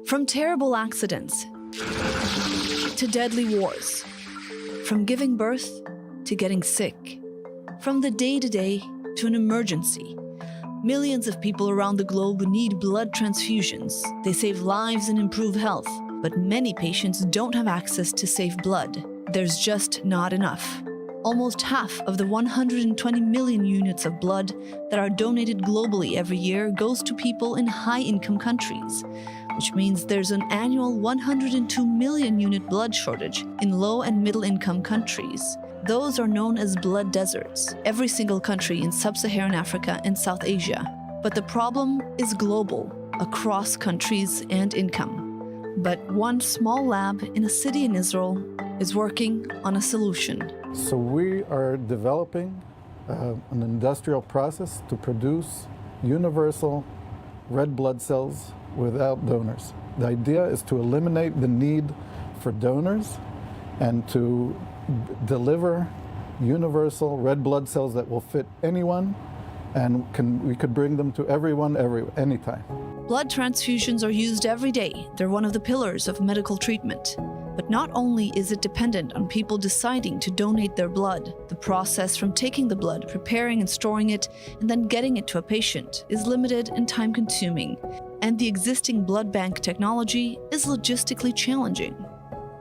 From terrible accidents to deadly wars, from giving birth to getting sick, from the day-to-day to an emergency, millions of people around the globe need blood transfusions. They save lives and improve health, but many patients don't have access to safe blood. There's just not enough. Almost half of the 120 million units of blood that are donated globally every year goes to people in high-income countries, which means there's an annual 102 million unit blood shortage in low and middle-income countries. Those are known as blood deserts, every single country in sub-Saharan Africa and South Asia. But the problem is global, across countries and income. But one small lab in a city in Israel is working on a solution. So we are developing an industrial process to produce universal red blood cells without donors. The idea is to eliminate the need for donors and to deliver universal red blood cells that will fit anyone, and we could bring them to everyone, anytime. Blood transfusions are used every day. They're one of the pillars of medical treatment. But not only is it dependent on people deciding to donate their blood, the process from taking the blood, preparing and storing it, and then getting it to a patient is limited and time-consuming. And the existing blood bank technology is logistically challenging.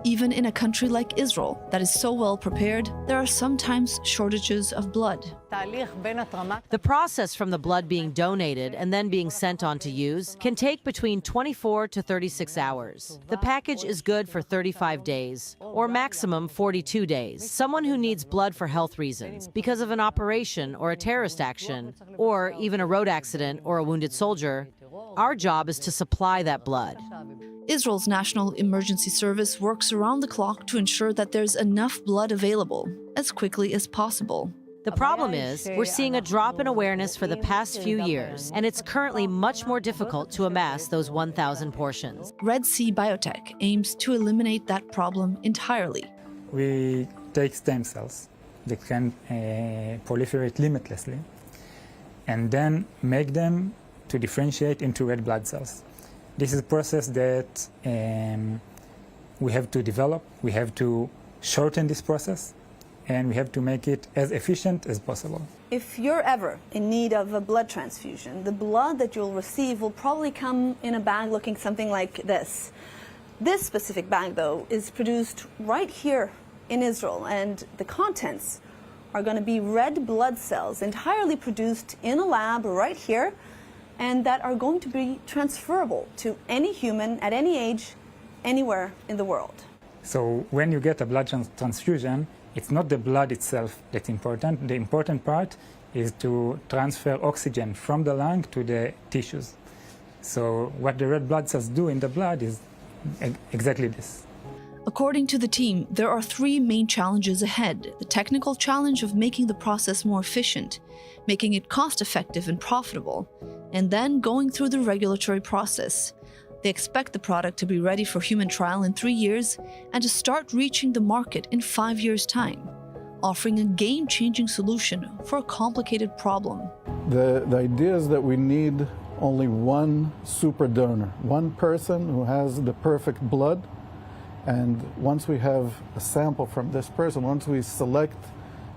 Even in a country like Israel that is so well prepared, there are sometimes shortages of blood. The process from the blood being donated and then being sent on to use can take between 24 to 36 hours. The package is good for 35 days, or maximum 42 days. Someone who needs blood for health reasons, because of an operation or a terrorist action, or even a road accident or a wounded soldier, our job is to supply that blood. Israel's National Emergency Service works around the clock to ensure that there's enough blood available as quickly as possible. The problem is, we're seeing a drop in awareness for the past few years, and it's currently much more difficult to amass those 1,000 portions. C Biotech aims to eliminate that problem entirely. We take stem cells that can proliferate limitlessly, and then make them to differentiate into red blood cells. This is a process that we have to develop. We have to shorten this process, and we have to make it as efficient as possible. If you're ever in need of a blood transfusion, the blood that you'll receive will probably come in a bag looking something like this. This specific bag, though, is produced right here in Israel, and the contents are going to be red blood cells entirely produced in a lab right here, and that are going to be transferable to any human at any age, anywhere in the world. So when you get a blood transfusion, it's not the blood itself that's important. The important part is to transfer oxygen from the lung to the tissues. So what the red blood cells do in the blood is exactly this. According to the team, there are three main challenges ahead. The technical challenge of making the process more efficient, making it cost-effective and profitable, and then going through the regulatory process. They expect the product to be ready for human trial in 3 years and to start reaching the market in 5 years' time, offering a game-changing solution for a complicated problem. The idea is that we need only one super donor, one person who has the perfect blood. And once we have a sample from this person, once we select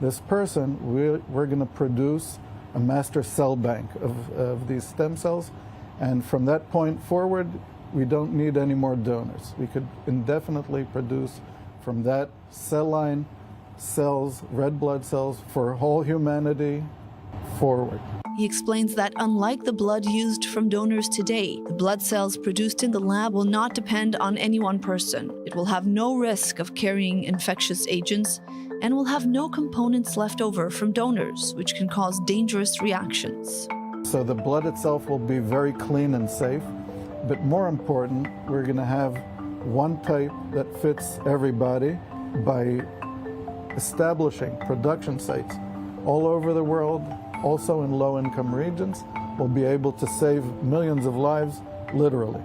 this person, we're going to produce a master cell bank of these stem cells. And from that point forward, we don't need any more donors. We could indefinitely produce from that cell line cells, red blood cells, for whole humanity forward. He explains that unlike the blood used from donors today, the blood cells produced in the lab will not depend on any one person. It will have no risk of carrying infectious agents and will have no components left over from donors, which can cause dangerous reactions. So the blood itself will be very clean and safe, but more important, we're going to have one type that fits everybody by establishing production sites all over the world, also in low-income regions. We'll be able to save millions of lives, literally.